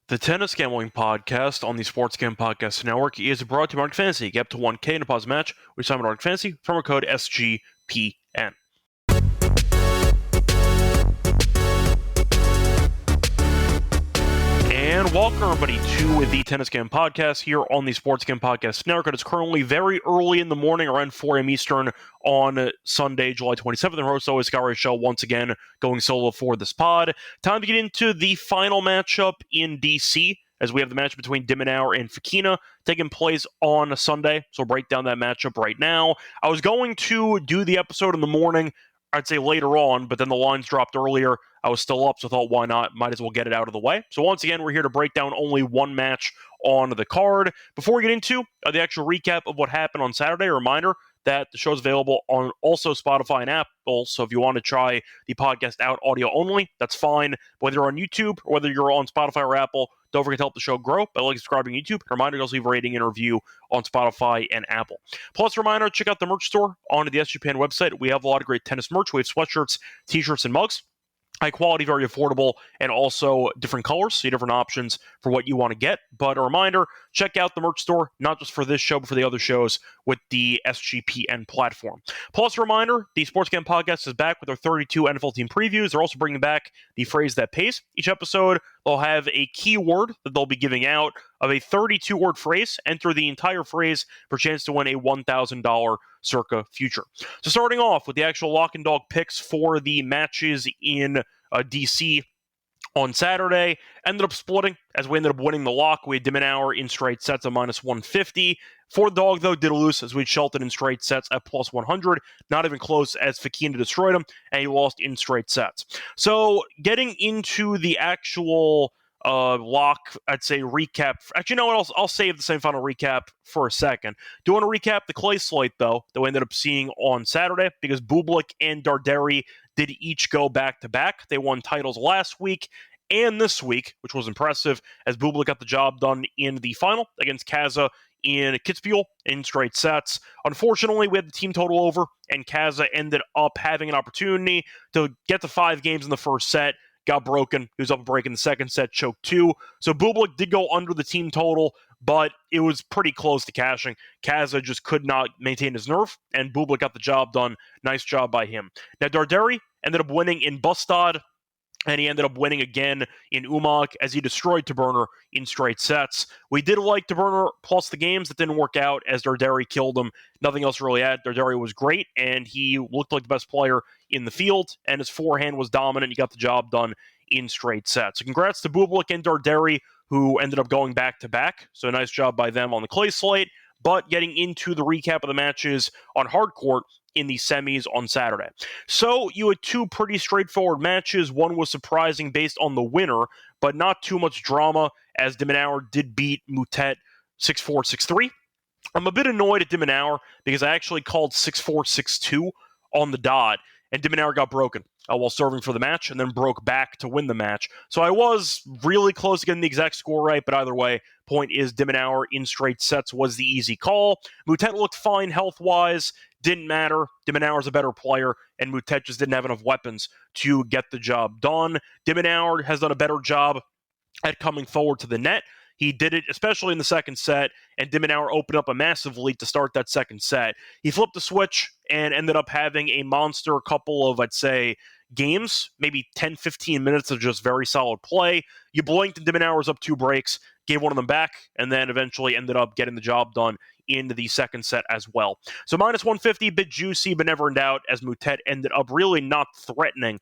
The Tennis Gambling Podcast on the Sports Gambling Podcast Network is brought to you by Arctic Fantasy. Get up to 1K in a deposit match with Simon Arctic Fantasy. Promo code SGPN. And welcome everybody to the Tennis Gambling Podcast here on the Sports Gambling Podcast Network. It's currently very early in the morning, around 4 a.m. Eastern on Sunday, July 27th. And host always Scott Reichel once again going solo for this pod. Time to get into the final matchup in DC, as we have the match between Minaur and Fokina taking place on Sunday. So we'll break down that matchup right now. I was going to do the episode in the morning, I'd say later on, but then the lines dropped earlier. I was still up, so I thought, why not? Might as well get it out of the way. So once again, we're here to break down only one match on the card. Before we get into the actual recap of what happened on Saturday, a reminder that the show's available on also Spotify and Apple. So if you want to try the podcast out audio only, that's fine. Whether you're on YouTube or whether you're on Spotify or Apple, don't forget to help the show grow by liking, subscribing to YouTube. Reminder to also leave a rating and review on Spotify and Apple. Plus, reminder, check out the merch store on the SGPN website. We have a lot of great tennis merch. We have sweatshirts, t-shirts, and mugs. High quality, very affordable, and also different colors, so different options for what you want to get. But a reminder, check out the merch store, not just for this show, but for the other shows with the SGPN platform. Plus, a reminder, the Sports Gambling Podcast is back with our 32 NFL team previews. They're also bringing back the phrase that pays. Each episode, they'll have a keyword that they'll be giving out of a 32-word phrase. Enter the entire phrase for a chance to win a $1,000 circa future. So starting off with the actual lock and dog picks for the matches in DC on Saturday, ended up splitting as we ended up winning the lock. We had Minaur in straight sets at minus 150. For the dog, though, did lose as we had Shelton in straight sets at plus 100. Not even close as Fokina destroyed him, and he lost in straight sets. So getting into the actual lock, I'd say recap. Actually, you know what? I'll save the semifinal recap for a second. Do want to recap the clay slate, though, that we ended up seeing on Saturday, because Bublik and Darderi did each go back-to-back. They won titles last week and this week, which was impressive, as Bublik got the job done in the final against Kaza in Kitzbühel in straight sets. Unfortunately, we had the team total over, and Kaza ended up having an opportunity to get to 5 games in the first set. Got broken. He was up a break in the second set, choked 2. So Bublik did go under the team total, but it was pretty close to cashing. Kaza just could not maintain his nerve, and Bublik got the job done. Nice job by him. Now, Darderi ended up winning in Bustad, and he ended up winning again in Umag as he destroyed Taberner in straight sets. We did like Taberner plus the games. That didn't work out as Darderi killed him. Nothing else really had. Darderi was great, and he looked like the best player in the field, and his forehand was dominant. He got the job done in straight sets. So congrats to Bublik and Darderi, who ended up going back-to-back. So nice job by them on the clay slate. But getting into the recap of the matches on hard court in the semis on Saturday. So you had 2 pretty straightforward matches. One was surprising based on the winner, but not too much drama, as Minaur did beat Moutet 6-4, 6-3. I'm a bit annoyed at Minaur because I actually called 6-4, 6-2 on the dot, and Minaur got broken while serving for the match, and then broke back to win the match. So I was really close to getting the exact score right, but either way, point is Minaur in straight sets was the easy call. Moutet looked fine health-wise, didn't matter. Minaur is a better player, and Moutet just didn't have enough weapons to get the job done. Minaur has done a better job at coming forward to the net. He did it, especially in the second set, and Minaur opened up a massive lead to start that second set. He flipped the switch and ended up having a monster couple of, I'd say, games, maybe 10, 15 minutes of just very solid play. You blinked and Minaur was up 2 breaks, gave one of them back, and then eventually ended up getting the job done in the second set as well. So minus 150, bit juicy, but never in doubt, as Moutet ended up really not threatening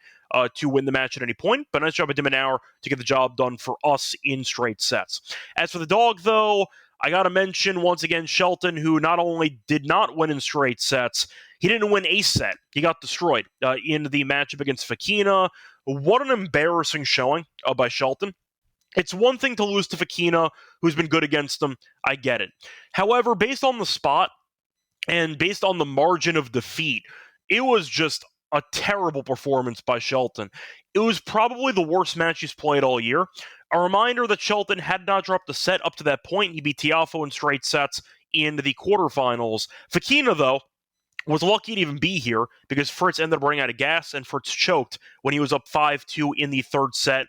to win the match at any point. But nice job by Minaur to get the job done for us in straight sets. As for the dog, though, I got to mention once again Shelton, who not only did not win in straight sets, he didn't win a set. He got destroyed in the matchup against Fokina. What an embarrassing showing by Shelton. It's one thing to lose to Fokina, who's been good against them. I get it. However, based on the spot and based on the margin of defeat, it was just a terrible performance by Shelton. It was probably the worst match he's played all year. A reminder that Shelton had not dropped a set up to that point. He beat Tiafoe in straight sets in the quarterfinals. Fokina, though, was lucky to even be here because Fritz ended up running out of gas, and Fritz choked when he was up 5-2 in the third set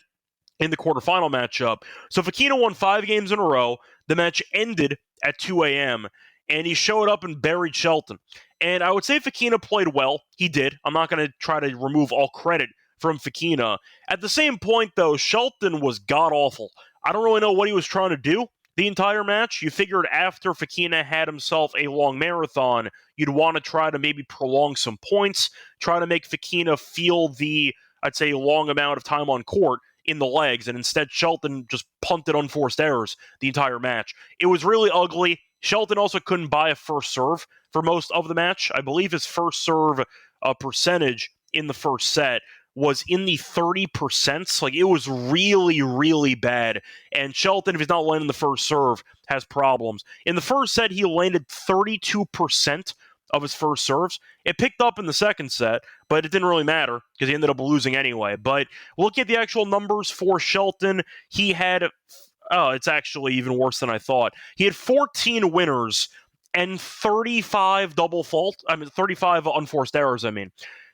in the quarterfinal matchup. So Fokina won 5 games in a row. The match ended at 2 a.m., and he showed up and buried Shelton. And I would say Fokina played well. He did. I'm not going to try to remove all credit from Fokina. At the same point, though, Shelton was god-awful. I don't really know what he was trying to do the entire match. You figured after Fokina had himself a long marathon, you'd want to try to maybe prolong some points, try to make Fokina feel the, I'd say, long amount of time on court in the legs, and instead Shelton just punted unforced errors the entire match. It was really ugly. Shelton also couldn't buy a first serve for most of the match. I believe his first serve percentage in the first set was in the 30%. Like, it was really, really bad. And Shelton, if he's not landing the first serve, has problems. In the first set, he landed 32% of his first serves. It picked up in the second set, but it didn't really matter because he ended up losing anyway. But looking at the actual numbers for Shelton, he had, it's actually even worse than I thought. He had 14 winners and 35 35 unforced errors,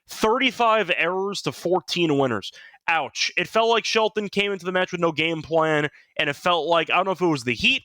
35 errors to 14 winners. Ouch. It felt like Shelton came into the match with no game plan, and it felt like, I don't know if it was the heat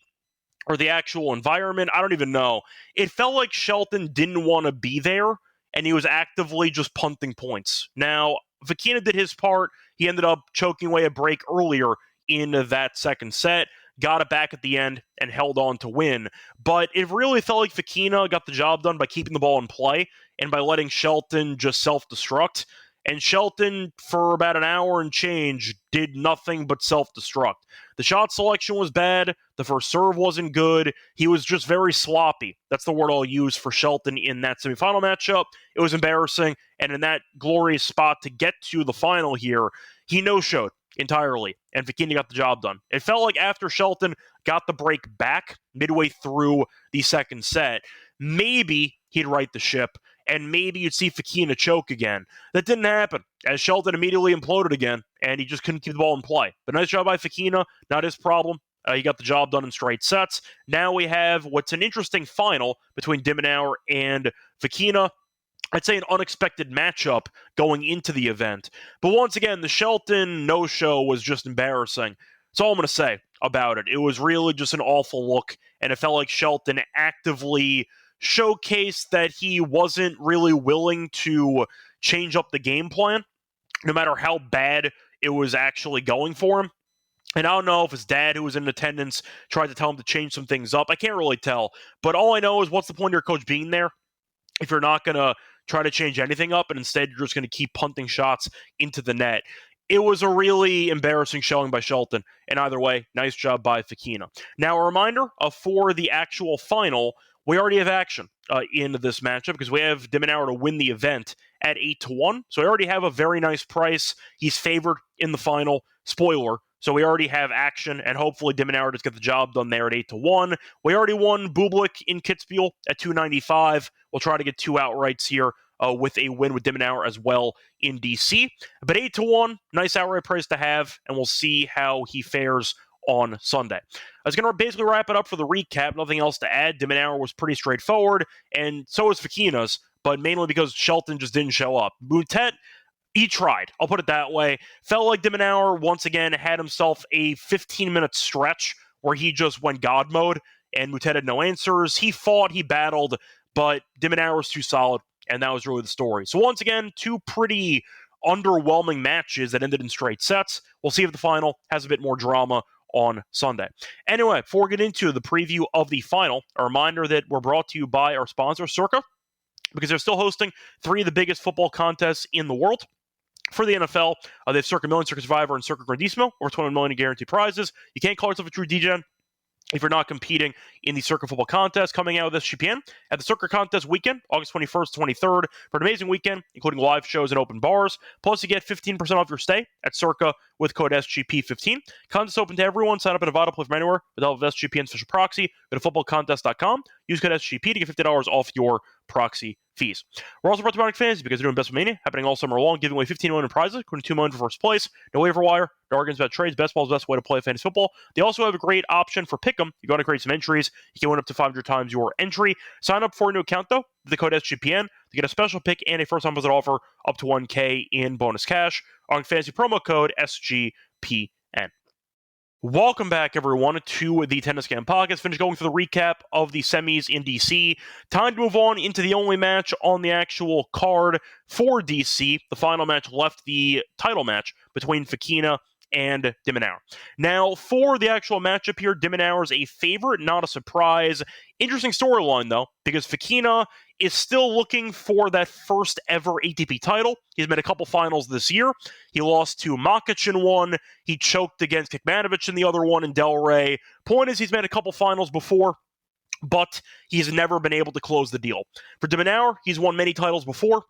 or the actual environment, I don't even know. It felt like Shelton didn't want to be there, and he was actively just punting points. Now, Fokina did his part. He ended up choking away a break earlier in that second set, got it back at the end, and held on to win. But it really felt like Fokina got the job done by keeping the ball in play and by letting Shelton just self-destruct. And Shelton, for about an hour and change, did nothing but self-destruct. The shot selection was bad. The first serve wasn't good. He was just very sloppy. That's the word I'll use for Shelton in that semifinal matchup. It was embarrassing. And in that glorious spot to get to the final here, he no-showed entirely, and Fokina got the job done. It felt like after Shelton got the break back midway through the second set, maybe he'd right the ship, and maybe you'd see Fokina choke again. That didn't happen, as Shelton immediately imploded again, and he just couldn't keep the ball in play. But nice job by Fokina, not his problem. He got the job done in straight sets. Now we have what's an interesting final between de Minaur and Fokina. I'd say an unexpected matchup going into the event. But once again, the Shelton no-show was just embarrassing. That's all I'm going to say about it. It was really just an awful look, and it felt like Shelton actively showcased that he wasn't really willing to change up the game plan, no matter how bad it was actually going for him. And I don't know if his dad, who was in attendance, tried to tell him to change some things up. I can't really tell. But all I know is, what's the point of your coach being there if you're not going to try to change anything up, and instead you're just going to keep punting shots into the net? It was a really embarrassing showing by Shelton, and either way, nice job by Fokina. Now, a reminder for the actual final, we already have action in this matchup because we have de Minaur to win the event at 8-1. So we already have a very nice price. He's favored in the final. Spoiler. So we already have action, and hopefully de Minaur just get the job done there at 8-1. We already won Bublik in Kitzbühel at 295. We'll try to get 2 outrights here with a win with de Minaur as well in DC. But 8-1, nice outright price to have, and we'll see how he fares on Sunday. I was going to basically wrap it up for the recap. Nothing else to add. De Minaur was pretty straightforward, and so was Fokina's, but mainly because Shelton just didn't show up. Moutet, he tried. I'll put it that way. Felt like de Minaur, once again, had himself a 15-minute stretch where he just went God mode, and Moutet had no answers. He fought, he battled, but de Minaur was too solid, and that was really the story. So once again, 2 pretty underwhelming matches that ended in straight sets. We'll see if the final has a bit more drama on Sunday. Anyway, before we get into the preview of the final, a reminder that we're brought to you by our sponsor, Circa, because they're still hosting 3 of the biggest football contests in the world. For the NFL, they have Circa Million, Circa Survivor, and Circa Grandissimo, over 21 million in guaranteed prizes. You can't call yourself a true DGen if you're not competing in the Circa Football Contest coming out of this SGPN at the Circa Contest weekend, August 21st, 23rd, for an amazing weekend, including live shows and open bars. Plus, you get 15% off your stay at Circa with code SGP15. Contest open to everyone. Sign up in a Vital Play from anywhere with the help of SGPN's official proxy. Go to footballcontest.com. Use code SGP to get $50 off your proxy fees. We're also brought to you by Fantasy because they're doing Best Mania happening all summer long, giving away 15 million in prizes, including 2 million for first place. No waiver wire, no arguments about trades. Best ball is the best way to play fantasy football. They also have a great option for Pick'em. You go to create some entries. You can win up to 500 times your entry. Sign up for a new account, though, with the code SGPN to get a special pick and a first-time deposit offer up to $1K in bonus cash. On Fantasy promo code SGPN. Welcome back, everyone, to the Tennis Game Podcast. Finished going through the recap of the semis in DC. Time to move on into the only match on the actual card for DC. The final match left, the title match between Fokina and de Minaur. Now, for the actual matchup here, de Minaur is a favorite, not a surprise. Interesting storyline, though, because Fokina is still looking for that first ever ATP title. He's made a couple finals this year. He lost to Makic in one. He choked against Kekmanovic in the other one in Del Rey. Point is, he's made a couple finals before, but he's never been able to close the deal. For de Minaur, he's won many titles before.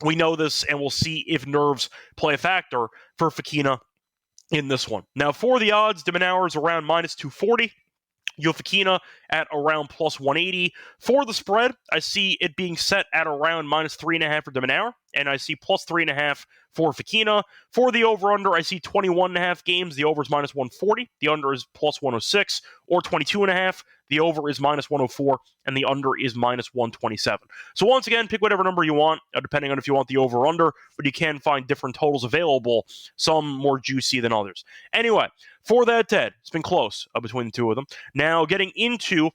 We know this, and we'll see if nerves play a factor for Fokina in this one. Now, for the odds, de Minaur is around minus 240. Fokina at around plus 180. For the spread, I see it being set at around minus 3.5 for de Minaur, and I see plus 3.5 for Fokina. For the over-under, I see 21.5 games. The over is minus 140. The under is plus 106, or 22.5. The over is minus 104, and the under is minus 127. So once again, pick whatever number you want, depending on if you want the over-under, but you can find different totals available, some more juicy than others. Anyway, for that, Ted, it's been close between the two of them. Now, getting into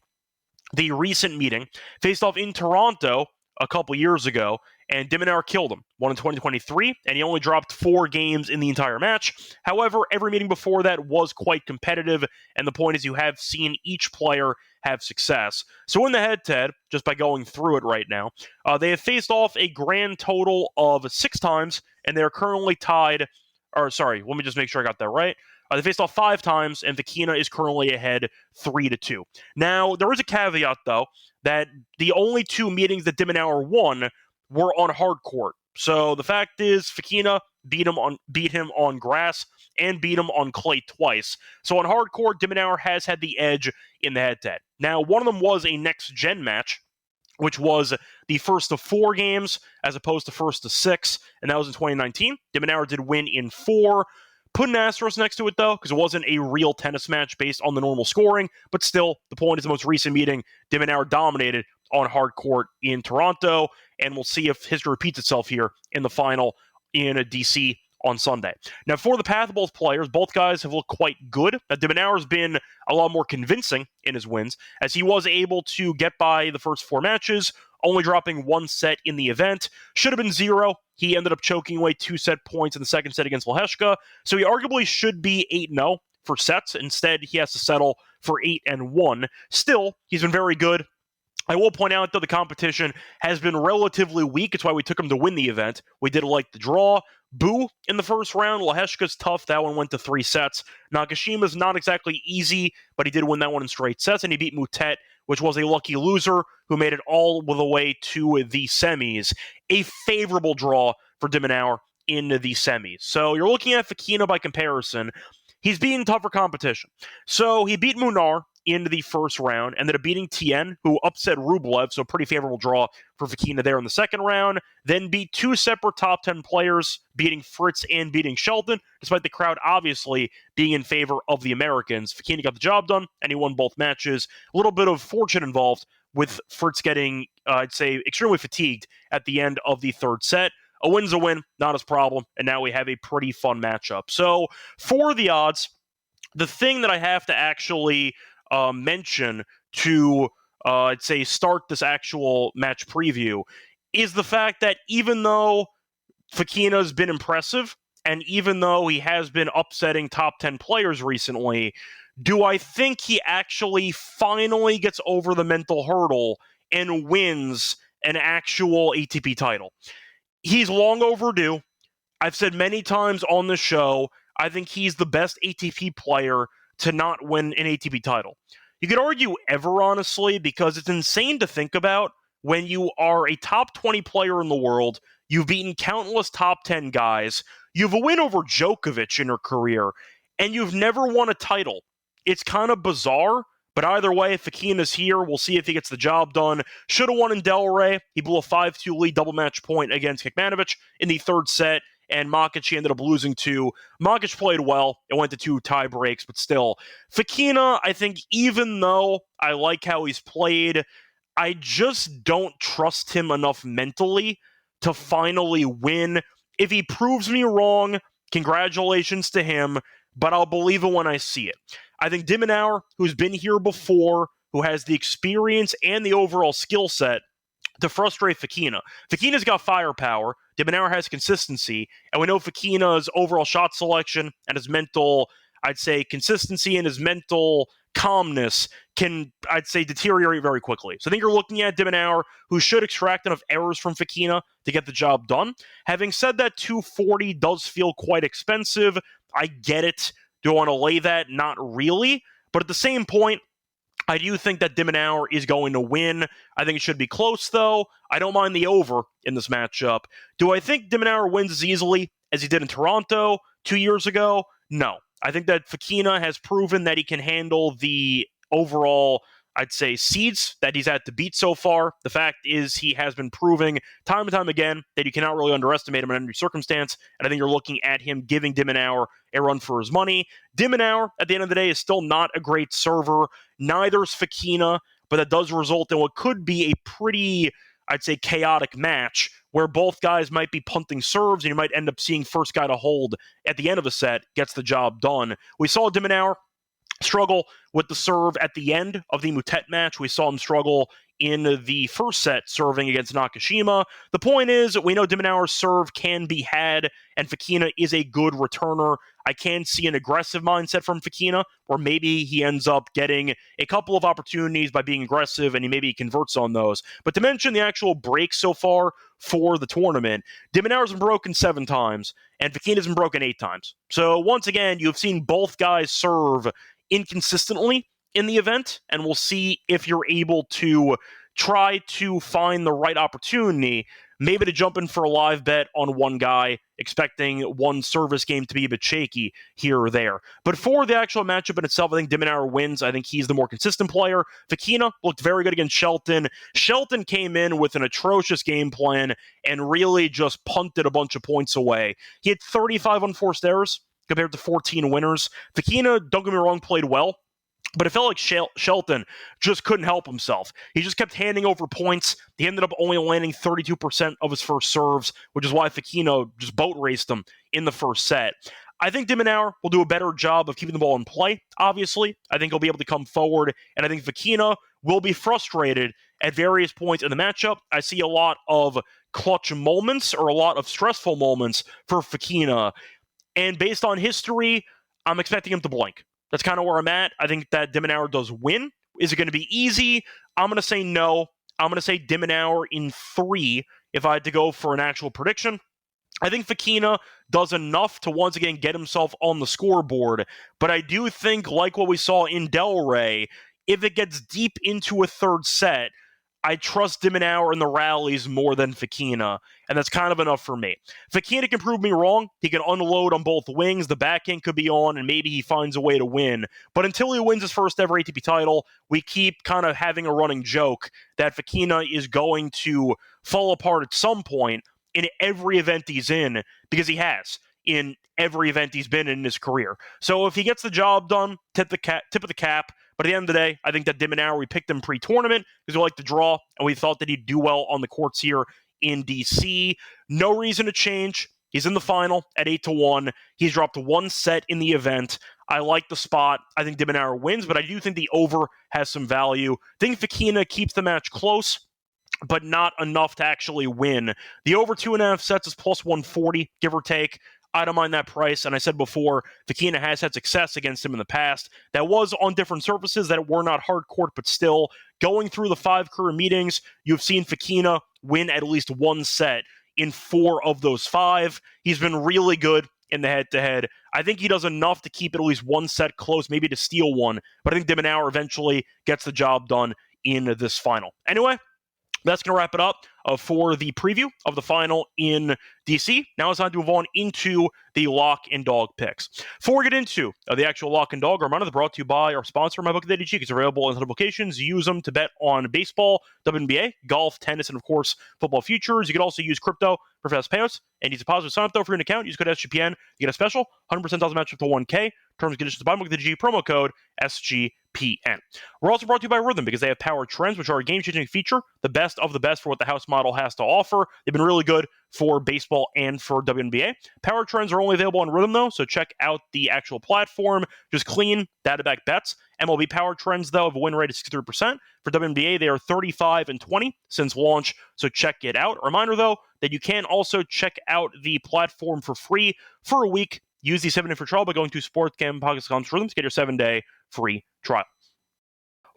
the recent meeting, faced off in Toronto a couple years ago, and de Minaur killed him. Won in 2023, and he only dropped 4 games in the entire match. However, every meeting before that was quite competitive, and the point is you have seen each player have success. So in the head-to-head, just by going through it right now, they have faced off a grand total of 6 times, and they're currently tied, let me just make sure I got that right. They faced off 5 times, and Fokina is currently ahead 3-2. Now, there is a caveat, though, that the only 2 meetings that de Minaur won were on hard court. So the fact is, Fokina beat him on grass and beat him on clay twice. So on hard court, de Minaur has had the edge in the head-to-head. Now, one of them was a next-gen match, which was the first of 4 games as opposed to first of 6, and that was in 2019. De Minaur did win in 4. Put an asterisk next to it, though, because it wasn't a real tennis match based on the normal scoring, but still, the point is the most recent meeting, de Minaur dominated on hard court in Toronto, and we'll see if history repeats itself here in the final in DC on Sunday. Now, for the path of both players, both guys have looked quite good. De Minaur has been a lot more convincing in his wins, as he was able to get by the first 4 matches, only dropping 1 set in the event. Should have been 0. He ended up choking away 2 set points in the second set against Lehecka, so he arguably should be 8-0 for sets. Instead, he has to settle for 8-1. Still, he's been very good. I will point out, though, the competition has been relatively weak. It's why we took him to win the event. We did like the draw. Boo in the first round. Lehecka's tough. That one went to 3 sets. Nakashima's not exactly easy, but he did win that one in straight sets, and he beat Mutet, which was a lucky loser who made it all the way to the semis. A favorable draw for de Minaur in the semis. So you're looking at Fokina by comparison. He's beaten tougher competition. So he beat Minaur in the first round, ended up beating Tien, who upset Rublev, so pretty favorable draw for Fokina there in the second round, then beat 2 separate top 10 players, beating Fritz and beating Shelton, despite the crowd obviously being in favor of the Americans. Fokina got the job done, and he won both matches. A little bit of fortune involved with Fritz getting, I'd say, extremely fatigued at the end of the third set. A win's a win, not his problem, and now we have a pretty fun matchup. So for the odds, the thing that I have to actually mention to, I'd say, start this actual match preview is the fact that even though Fokina's been impressive, and even though he has been upsetting top 10 players recently, do I think he actually finally gets over the mental hurdle and wins an actual ATP title? He's long overdue. I've said many times on the show, I think he's the best ATP player to not win an ATP title. You could argue ever, honestly, because it's insane to think about when you are a top 20 player in the world, you've beaten countless top 10 guys, you have a win over Djokovic in your career, and you've never won a title. It's kind of bizarre, but either way, Fokina's here. We'll see if he gets the job done. Should have won in Del Rey. He blew a 5-2 lead double match point against Kekmanovic in the third set, and Makic he ended up losing to. Makic played well. It went to 2 tie breaks, but still. Fokina, I think, even though I like how he's played, I just don't trust him enough mentally to finally win. If he proves me wrong, congratulations to him, but I'll believe it when I see it. I think de Minaur, who's been here before, who has the experience and the overall skill set to frustrate Fokina. Fokina's got firepower. De Minaur has consistency, and we know Fokina's overall shot selection and his mental, I'd say, consistency and his mental calmness can, I'd say, deteriorate very quickly. So I think you're looking at de Minaur, who should extract enough errors from Fokina to get the job done. Having said that, 240 does feel quite expensive. I get it. Do I want to lay that? Not really. But at the same point, I do think that de Minaur is going to win. I think it should be close, though. I don't mind the over in this matchup. Do I think de Minaur wins as easily as he did in Toronto 2 years ago? No. I think that Fokina has proven that he can handle the overall, I'd say, seeds that he's had to beat so far. The fact is he has been proving time and time again that you cannot really underestimate him in any circumstance, and I think you're looking at him giving de Minaur a run for his money. De Minaur, at the end of the day, is still not a great server. Neither is Fokina, but that does result in what could be a pretty, I'd say, chaotic match where both guys might be punting serves and you might end up seeing first guy to hold at the end of a set gets the job done. We saw de Minaur struggle with the serve at the end of the Mutet match. We saw him struggle in the first set serving against Nakashima. The point is, we know de Minaur's serve can be had, and Fokina is a good returner. I can see an aggressive mindset from Fokina, where maybe he ends up getting a couple of opportunities by being aggressive, and he converts on those. But to mention the actual breaks so far for the tournament, de Minaur's been broken 7 times, and Fokina's been broken 8 times. So once again, you've seen both guys serve inconsistently in the event, and we'll see if you're able to try to find the right opportunity, maybe to jump in for a live bet on one guy, expecting one service game to be a bit shaky here or there. But for the actual matchup in itself, I think de Minaur wins. I think he's the more consistent player. Fokina looked very good against Shelton. Shelton came in with an atrocious game plan and really just punted a bunch of points away. He had 35 unforced errors compared to 14 winners. Fokina, don't get me wrong, played well, but it felt like Shelton just couldn't help himself. He just kept handing over points. He ended up only landing 32% of his first serves, which is why Fokina just boat raced him in the first set. I think de Minaur will do a better job of keeping the ball in play, obviously. I think he'll be able to come forward, and I think Fokina will be frustrated at various points in the matchup. I see a lot of clutch moments or a lot of stressful moments for Fokina, and based on history, I'm expecting him to blank. That's kind of where I'm at. I think that de Minaur does win. Is it going to be easy? I'm going to say no. I'm going to say de Minaur in 3 if I had to go for an actual prediction. I think Fokina does enough to once again get himself on the scoreboard, but I do think, like what we saw in Delray, if it gets deep into a third set, I trust de Minaur in the rallies more than Fokina, and that's kind of enough for me. Fokina can prove me wrong. He can unload on both wings. The backhand could be on, and maybe he finds a way to win. But until he wins his first ever ATP title, we keep kind of having a running joke that Fokina is going to fall apart at some point in every event he's in, because he has in every event he's been in his career. So if he gets the job done, tip of the cap. But at the end of the day, I think that de Minaur, we picked him pre-tournament because we like to draw, and we thought that he'd do well on the courts here in DC. No reason to change. He's in the final at 8-1. He's dropped 1 set in the event. I like the spot. I think de Minaur wins, but I do think the over has some value. I think Fokina keeps the match close, but not enough to actually win. The over 2.5 sets is plus 140, give or take. I don't mind that price, and I said before, Fokina has had success against him in the past. That was on different surfaces that were not hard court, but still, going through the 5 career meetings, you've seen Fokina win at least 1 set in 4 of those 5. He's been really good in the head-to-head. I think he does enough to keep at least 1 set close, maybe to steal one, but I think de Minaur eventually gets the job done in this final. Anyway, that's going to wrap it up for the preview of the final in DC. Now it's time to move on into the lock and dog picks. Before we get into the actual lock and dog, a reminder that's brought to you by our sponsor, MyBookATP. It's available in applications. Use them to bet on baseball, WNBA, golf, tennis, and of course, football futures. You can also use crypto for fast payouts and use a positive sign up though for an account. Use code SGPN. You get a special 100% dollars match up to 1K. Terms and conditions to buy MyBookATP. Promo code SGPN. SGPN. We're also brought to you by Rhythm because they have Power Trends, which are a game-changing feature, the best of the best for what the house model has to offer. They've been really good for baseball and for WNBA. Power Trends are only available on Rhythm, though, so check out the actual platform. Just clean, data-backed bets. MLB Power Trends, though, have a win rate of 63%. For WNBA, they are 35-20 since launch, so check it out. A reminder, though, that you can also check out the platform for free for a week. Use the 7-day free trial by going to sportsgamblingpodcast.com to get your 7-day free trial.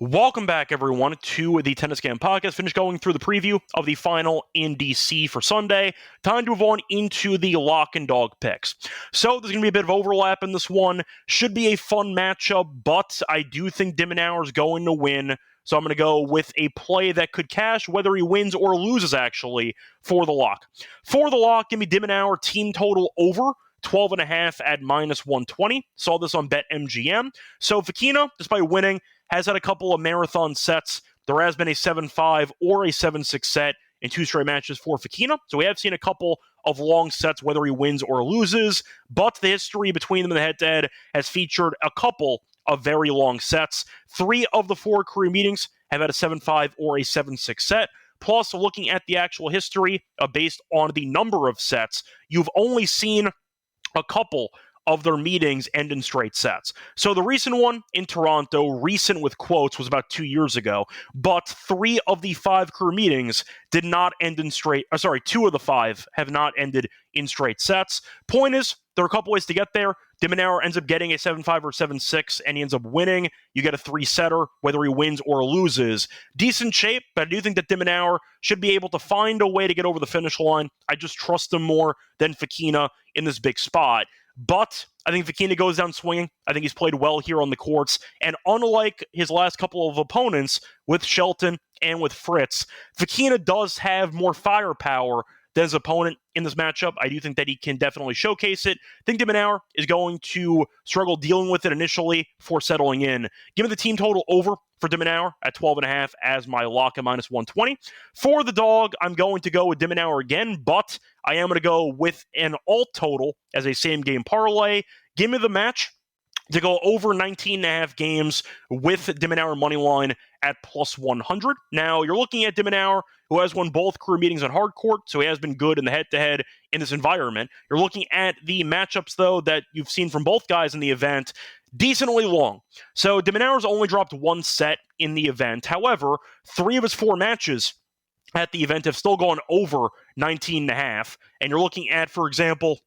Welcome back, everyone, to the Tennis Game Podcast. Finished going through the preview of the final in DC for Sunday. Time to move on into the lock and dog picks. So there's going to be a bit of overlap in this one. Should be a fun matchup, but I do think de Minaur is going to win. So I'm going to go with a play that could cash, whether he wins or loses, actually, for the lock. For the lock, give me de Minaur team total over 12.5 at -120. Saw this on BetMGM. So Fokina, despite winning, has had a couple of marathon sets. There has been a 7-5 or a 7-6 set in 2 straight matches for Fokina. So we have seen a couple of long sets, whether he wins or loses. But the history between them in the head-to-head has featured a couple of very long sets. 3 of the 4 career meetings have had a 7-5 or a 7-6 set. Plus, looking at the actual history based on the number of sets, you've only seen a couple of their meetings end in straight sets. So the recent one in Toronto, recent with quotes, was about 2 years ago, but 3 of the 5 career meetings did not end in straight, 2 of the 5 have not ended in straight sets. Point is, there are a couple ways to get there. De Minaur ends up getting a 7-5 or 7-6, and he ends up winning. You get a 3-setter, whether he wins or loses. Decent shape, but I do think that de Minaur should be able to find a way to get over the finish line. I just trust him more than Fokina in this big spot. But I think Fokina goes down swinging. I think he's played well here on the courts. And unlike his last couple of opponents with Shelton and with Fritz, Fokina does have more firepower than his opponent in this matchup. I do think that he can definitely showcase it. I think de Minaur is going to struggle dealing with it initially before settling in. Give me the team total over for de Minaur at 12.5 as my lock at -120. For the dog, I'm going to go with de Minaur again, but I am going to go with an alt total as a same-game parlay. Give me the match to go over 19.5 games with de Minaur money line at +100. Now, you're looking at de Minaur, who has won both career meetings on hard court, so he has been good in the head-to-head in this environment. You're looking at the matchups, though, that you've seen from both guys in the event, decently long. So de Minaur's only dropped 1 set in the event. However, 3 of his 4 matches at the event have still gone over 19.5. And you're looking at, for example,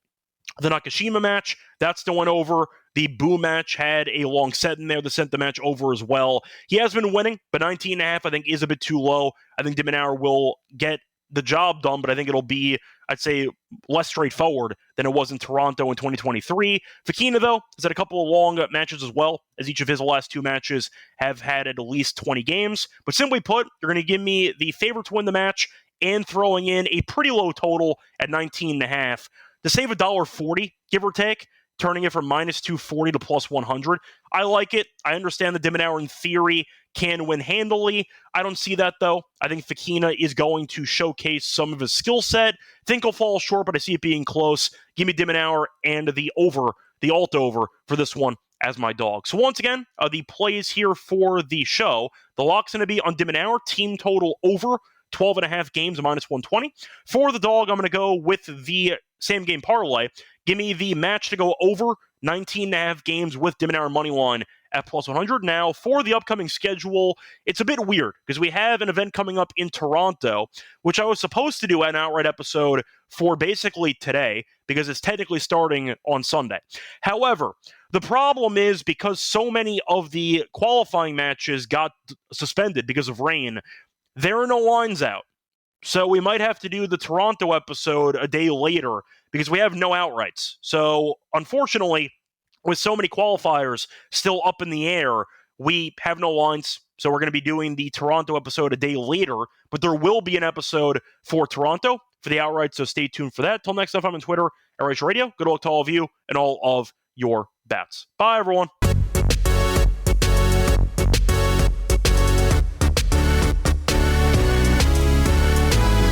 the Nakashima match, that still went over. The Boo match had a long set in there that sent the match over as well. He has been winning, but 19.5 I think is a bit too low. I think de Minaur will get the job done, but I think it'll be, I'd say, less straightforward than it was in Toronto in 2023. Fokina, though, has had a couple of long matches as well, as each of his last 2 matches have had at least 20 games. But simply put, you're going to give me the favorite to win the match and throwing in a pretty low total at 19.5. To save $1.40, give or take, turning it from -240 to +100. I like it. I understand that de Minaur, in theory, can win handily. I don't see that, though. I think Fokina is going to showcase some of his skill set. Think he'll fall short, but I see it being close. Give me de Minaur and the alt over for this one as my dog. So once again, the plays here for the show. The lock's going to be on de Minaur, team total over 12.5 games, -120. For the dog, I'm going to go with the same game parlay. Give me the match to go over 19.5 games with de Minaur money line at +100. Now, for the upcoming schedule, it's a bit weird because we have an event coming up in Toronto, which I was supposed to do an outright episode for basically today because it's technically starting on Sunday. However, the problem is because so many of the qualifying matches got suspended because of rain, there are no lines out. So we might have to do the Toronto episode a day later because we have no outrights. So unfortunately, with so many qualifiers still up in the air, we have no lines. So we're going to be doing the Toronto episode a day later, but there will be an episode for Toronto for the outright. So stay tuned for that. Till next time, I'm on Twitter at Reichel Radio. Good luck to all of you and all of your bets. Bye, everyone.